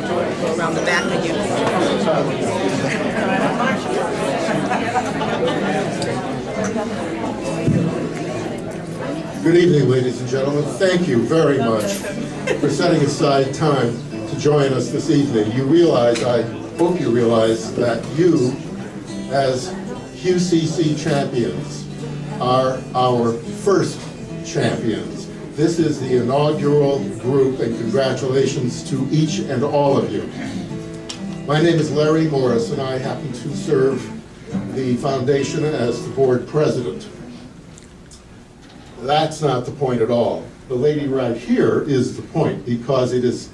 Go around the back again. Good evening, ladies and gentlemen. Thank you very much for setting aside time to join us this evening. You realize, I hope you realize, that you, as QCC champions, are our first champions. This is the inaugural group, and congratulations to each and all of you. My name is Larry Morris, and I happen to serve the foundation as the board president. That's not the point at all. The lady right here is the point, because it is,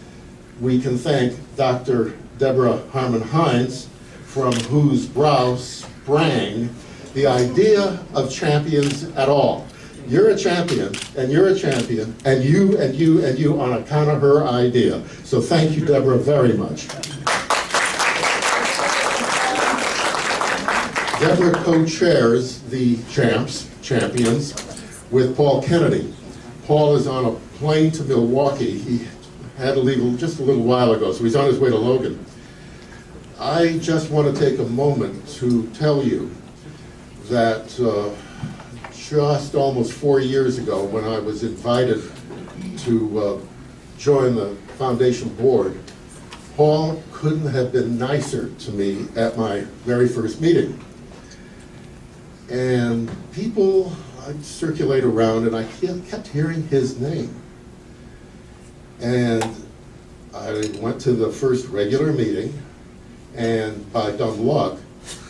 we can thank Dr. Deborah Harmon-Hines, from whose brow sprang the idea of champions at all. You're a champion, and you're a champion, and you, and you, and you on account of her idea. So thank you, Deborah, very much. Deborah co-chairs the champions, with Paul Kennedy. Paul is on a plane to Milwaukee. He had to leave just a little while ago, so he's on his way to Logan. I just want to take a moment to tell you that just almost 4 years ago, when I was invited to join the foundation board, Paul couldn't have been nicer to me at my very first meeting. And people, I'd circulate around, and I kept hearing his name. And I went to the first regular meeting, and by dumb luck,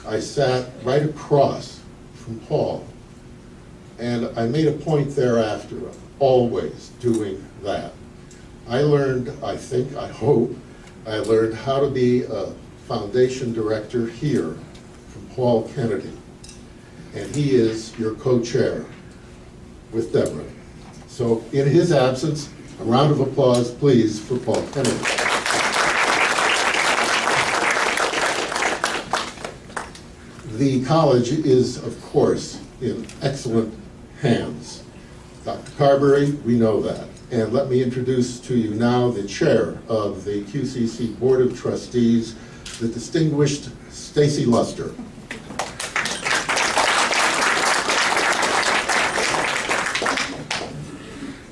I sat right across from Paul. And I made a point thereafter of always doing that. I learned, I think, I hope, I learned how to be a foundation director here from Paul Kennedy. And he is your co-chair with Deborah. So in his absence, a round of applause, please, for Paul Kennedy. The college is, of course, in excellent hands. Dr. Carberry, we know that. And let me introduce to you now the chair of the QCC Board of Trustees, the distinguished Stacy Luster.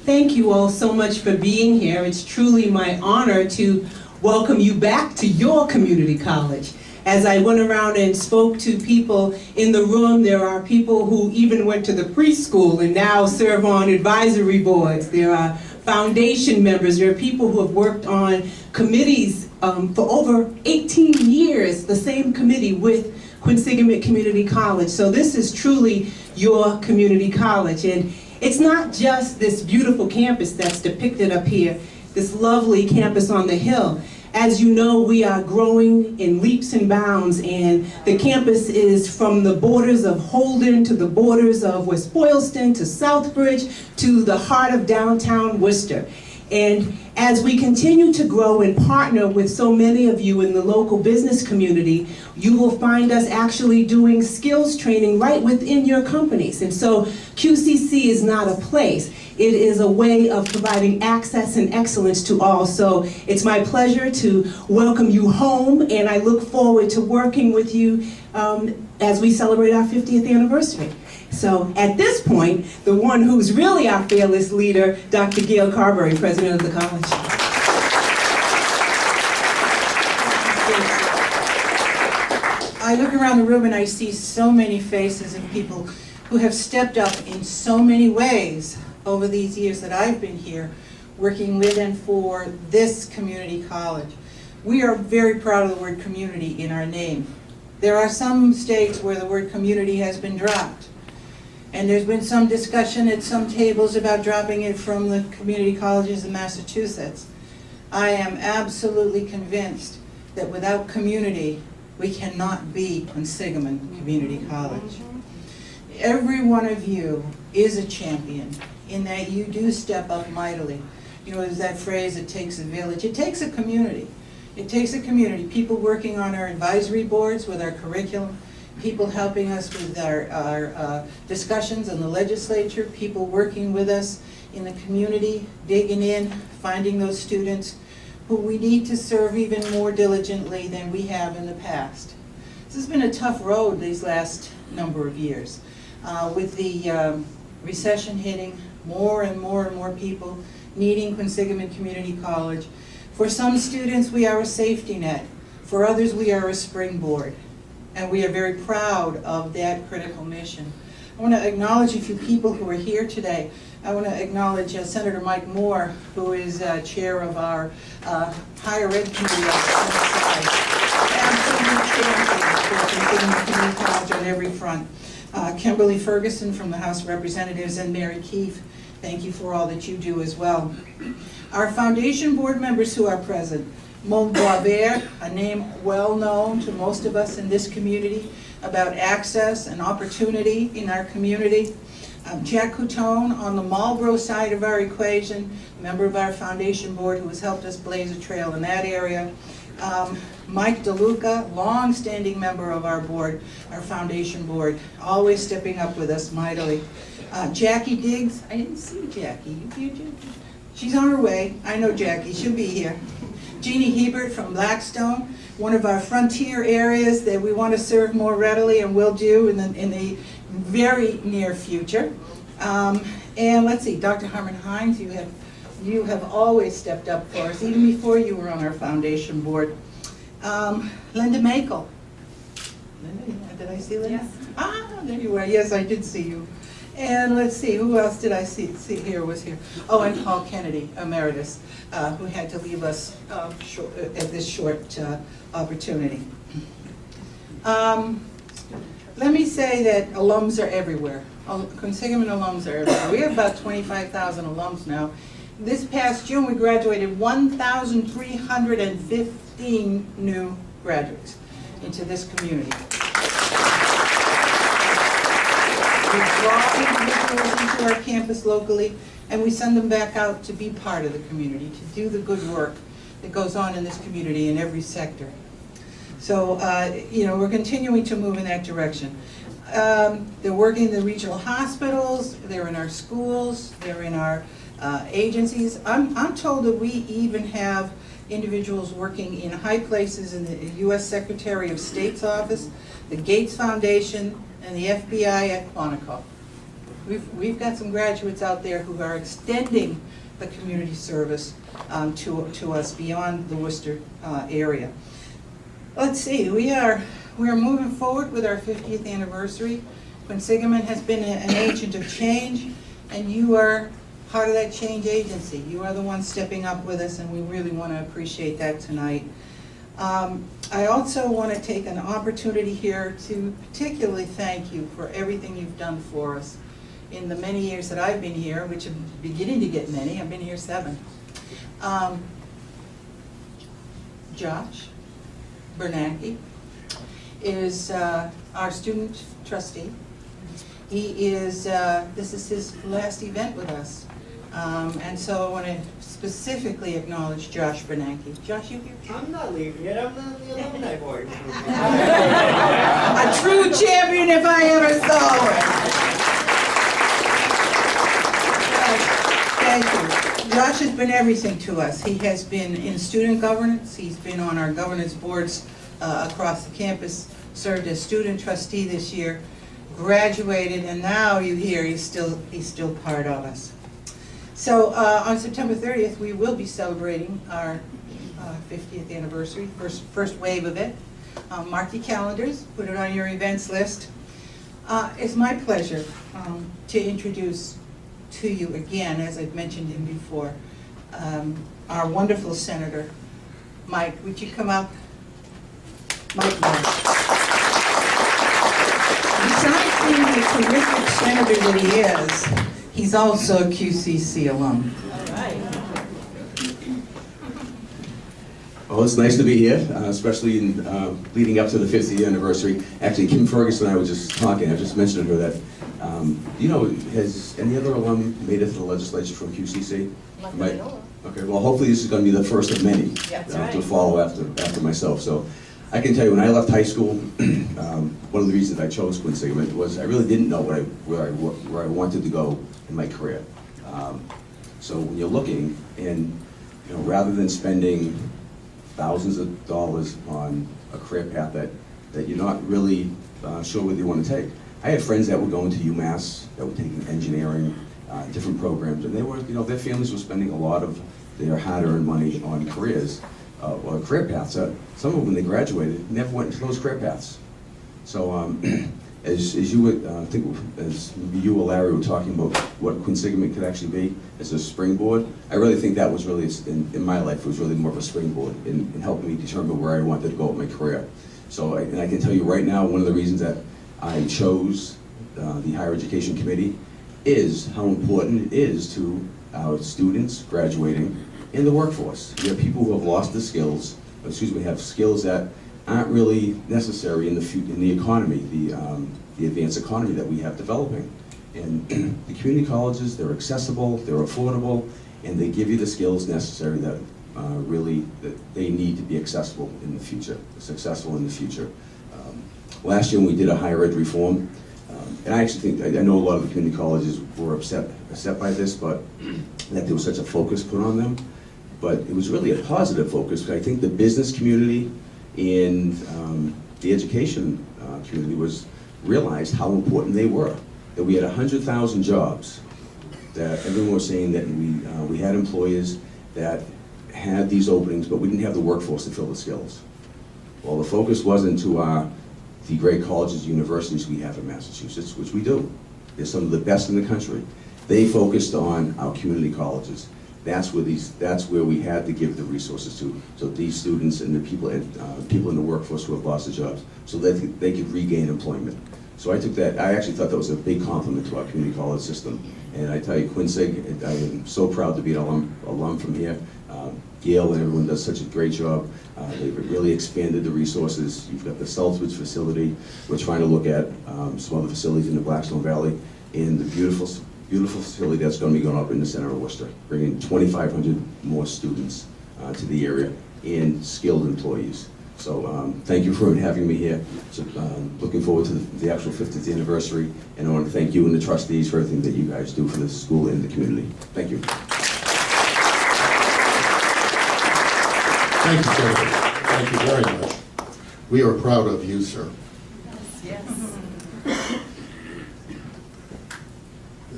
Thank you all so much for being here. It's truly my honor to welcome you back to your community college. As I went around and spoke to people in the room, there are people who even went to the preschool and now serve on advisory boards. There are foundation members. There are people who have worked on committees for over 18 years, the same committee with Quinsigamond Community College. So this is truly your community college. And it's not just this beautiful campus that's depicted up here, this lovely campus on the hill. As you know, we are growing in leaps and bounds, and the campus is from the borders of Holden to the borders of West Boylston to Southbridge to the heart of downtown Worcester. And as we continue to grow and partner with so many of you in the local business community, you will find us actually doing skills training right within your companies. And so QCC is not a place. It is a way of providing access and excellence to all. So it's my pleasure to welcome you home, and I look forward to working with you as we celebrate our 50th anniversary. So at this point, the one who's really our fearless leader, Dr. Gail Carberry, president of the college. I look around the room and I see so many faces of people who have stepped up in so many ways over these years that I've been here working with and for this community college. We are very proud of the word community in our name. There are some states where the word community has been dropped. And there's been some discussion at some tables about dropping it from the community colleges in Massachusetts. I am absolutely convinced that without community, we cannot be Quinsigamond Community College. Every one of you is a champion in that you do step up mightily. You know, there's that phrase, it takes a village. It takes a community. It takes a community. People working on our advisory boards with our curriculum, people helping us with our discussions in the legislature, people working with us in the community, digging in, finding those students who we need to serve even more diligently than we have in the past. This has been a tough road these last number of years. With the recession hitting, more and more people needing Quinsigamond Community College. For some students, we are a safety net. For others, we are a springboard. And we are very proud of that critical mission. I want to acknowledge a few people who are here today. I want to acknowledge Senator Mike Moore, who is chair of our higher ed committee on the side. Absolute champion for Quinsigamond Community College on every front. Kimberly Ferguson from the House of Representatives and Mary Keefe, thank you for all that you do as well. Our foundation board members who are present, Maud Boisvert, a name well known to most of us in this community about access and opportunity in our community. Jack Coutone on the Marlboro side of our equation, a member of our foundation board who has helped us blaze a trail in that area. Mike DeLuca, long-standing member of our board, our foundation board, always stepping up with us mightily. Jackie Diggs, I didn't see Jackie. She's on her way. I know Jackie, she'll be here. Jeannie Hebert from Blackstone, one of our frontier areas that we want to serve more readily and will do in the very near future. And let's see, Dr. Harmon Hines, you have always stepped up for us, even before you were on our foundation board. Linda Makel. Linda, did I see Linda? Yes. Ah, there you are. Yes, I did see you. And let's see, who else did I see here was here? Oh, and Paul Kennedy, emeritus, who had to leave us at this short opportunity. Let me say that alums are everywhere. Quinsigamond alums are everywhere. We have about 25,000 alums now. This past June, we graduated 1,315 new graduates into this community. We draw individuals into our campus locally, and we send them back out to be part of the community, to do the good work that goes on in this community in every sector. So, we're continuing to move in that direction. They're working in the regional hospitals, they're in our schools, they're in our agencies. I'm told that we even have individuals working in high places in the U.S. Secretary of State's office, the Gates Foundation, and the FBI at Quantico. We've got some graduates out there who are extending the community service to us beyond the Worcester area. Let's see, we are moving forward with our 50th anniversary. Quinsigamond has been an agent of change, and you are part of that change agency. You are the one stepping up with us, and we really want to appreciate that tonight. I also want to take an opportunity here to particularly thank you for everything you've done for us in the many years that I've been here, which are beginning to get many. I've been here 7. Josh Bernanke is our student trustee. He is, this is his last event with us. And so I want to specifically acknowledge Josh Bernanke. Josh, you here? I'm not leaving yet. I'm on the alumni board. A true champion if I ever saw one. Thank you. Josh has been everything to us. He has been in student governance. He's been on our governance boards across the campus, served as student trustee this year, graduated, and now you hear he's still part of us. So on September 30th, we will be celebrating our 50th anniversary, first wave of it. Mark your calendars, put it on your events list. It's my pleasure to introduce to you again, as I've mentioned him before, our wonderful Senator, Mike. Would you come up? Mike Moore. Besides being the terrific senator that he is, he's also a QCC alum. All right. Well, it's nice to be here, especially in leading up to the 50th anniversary. Actually, Kim Ferguson and I were just talking. I just mentioned to her that, has any other alum made it to the legislature from QCC? Okay, well, hopefully this is going to be the first of many to follow after myself. So I can tell you, when I left high school, one of the reasons I chose Quinsigamond was I really didn't know where I wanted to go in my career. So when you're looking, and You know, rather than spending thousands of dollars on a career path that you're not really sure whether you want to take. I had friends that were going to UMass, that were taking engineering, different programs, and they were, you know, their families were spending a lot of their hard-earned money on careers, or career paths. Some of them, when they graduated, never went into those career paths. So, as you would think, as you or Larry were talking about what Quinsigamond could actually be as a springboard, I really think that was really, in my life, it was really more of a springboard in helping me determine where I wanted to go with my career. So, and I can tell you right now, one of the reasons that I chose the Higher Education Committee is how important it is to our students graduating in the workforce. We have people who have lost the skills, have skills that aren't really necessary in the economy, the advanced economy that we have developing. And the community colleges, they're accessible, they're affordable, and they give you the skills necessary that that they need to be successful in the future. Last year when we did a higher ed reform, and I actually think, I know a lot of the community colleges were upset by this, but that there was such a focus put on them. But it was really a positive focus. I think the business community and the education community realized how important they were. That we had 100,000 jobs, that everyone was saying that we had employers that had these openings, but we didn't have the workforce to fill the skills. Well, the focus wasn't to the great colleges and universities we have in Massachusetts, which we do. They're some of the best in the country. They focused on our community colleges. That's where we had to give the resources to, so these students and the people in the workforce who have lost their jobs, so that they could regain employment. So I actually thought that was a big compliment to our community college system. And I tell you, Quinsig, I am so proud to be an alum from here. Gail and everyone does such a great job. They've really expanded the resources. You've got the Southbridge facility. We're trying to look at some other facilities in the Blackstone Valley, and the beautiful facility that's going to be going up in the center of Worcester, bringing 2,500 more students to the area and skilled employees. So thank you for having me here. So, looking forward to the actual 50th anniversary, and I want to thank you and the trustees for everything that you guys do for the school and the community. Thank you. Thank you, sir. Thank you very much. We are proud of you, sir. Yes.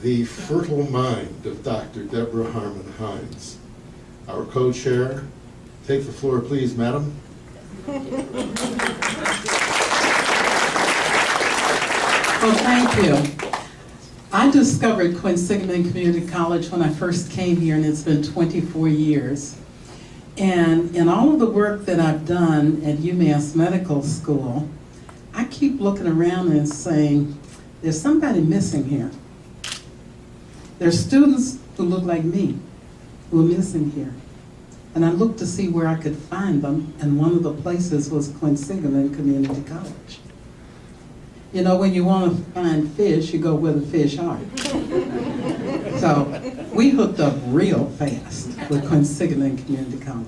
The fertile mind of Dr. Deborah Harmon Hines. Our co-chair, take the floor, please, madam. Well, thank you. I discovered Quinsigamond Community College when I first came here, and it's been 24 years. And in all of the work that I've done at UMass Medical School, I keep looking around and saying, there's somebody missing here. There's students who look like me who are missing here. And I looked to see where I could find them, and one of the places was Quinsigamond Community College. You know, when you want to find fish, you go where the fish are. So we hooked up real fast with Quinsigamond Community College.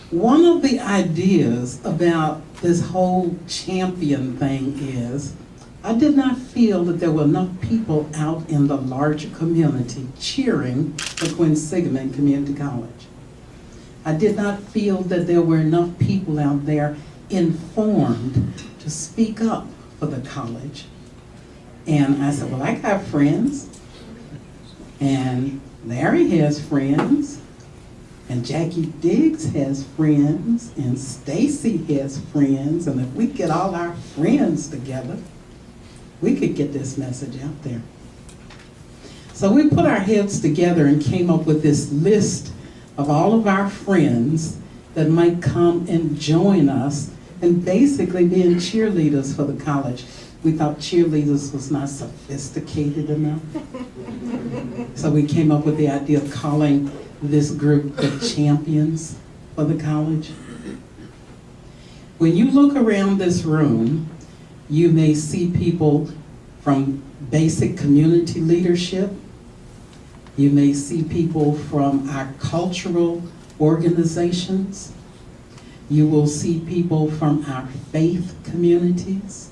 One of the ideas about this whole champion thing is, I did not feel that there were enough people out in the larger community cheering for Quinsigamond Community College. I did not feel that there were enough people out there informed to speak up for the college. And I said, well, I got friends, and Larry has friends, and Jackie Diggs has friends, and Stacy has friends, and if we get all our friends together, we could get this message out there. So we put our heads together and came up with this list of all of our friends that might come and join us and basically being cheerleaders for the college. We thought cheerleaders was not sophisticated enough. So we came up with the idea of calling this group the champions for the college. When you look around this room, you may see people from basic community leadership. You may see people from our cultural organizations. You will see people from our faith communities.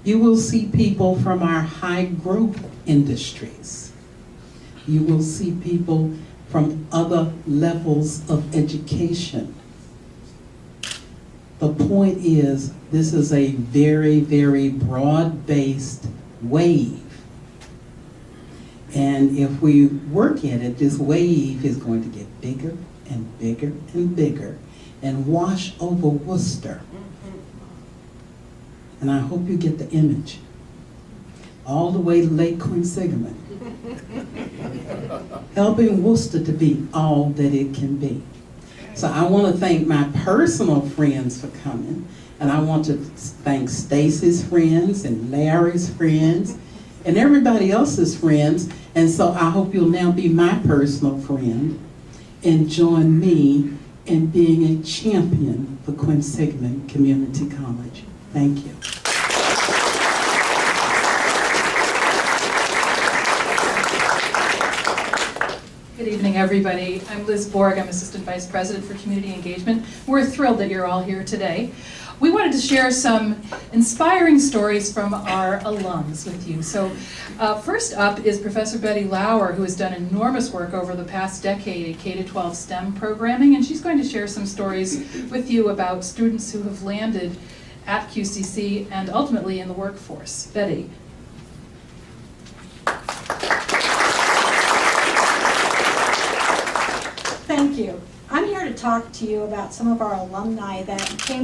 You will see people from our high growth industries. You will see people from other levels of education. The point is, this is a very, very broad-based wave. And if we work at it, this wave is going to get bigger and bigger and bigger and wash over Worcester. And I hope you get the image. All the way to Lake Quinsigamond. Helping Worcester to be all that it can be. So I want to thank my personal friends for coming. And I want to thank Stacy's friends and Larry's friends and everybody else's friends. And so I hope you'll now be my personal friend and join me in being a champion for Quinsigamond Community College. Thank you. Good evening, everybody. I'm Liz Borg. I'm Assistant Vice President for Community Engagement. We're thrilled that you're all here today. We wanted to share some inspiring stories from our alums with you. So first up is Professor Betty Lauer, who has done enormous work over the past decade in K-12 STEM programming, and she's going to share some stories with you about students who have landed at QCC and ultimately in the workforce. Betty. Thank you. I'm here to talk to you about some of our alumni that came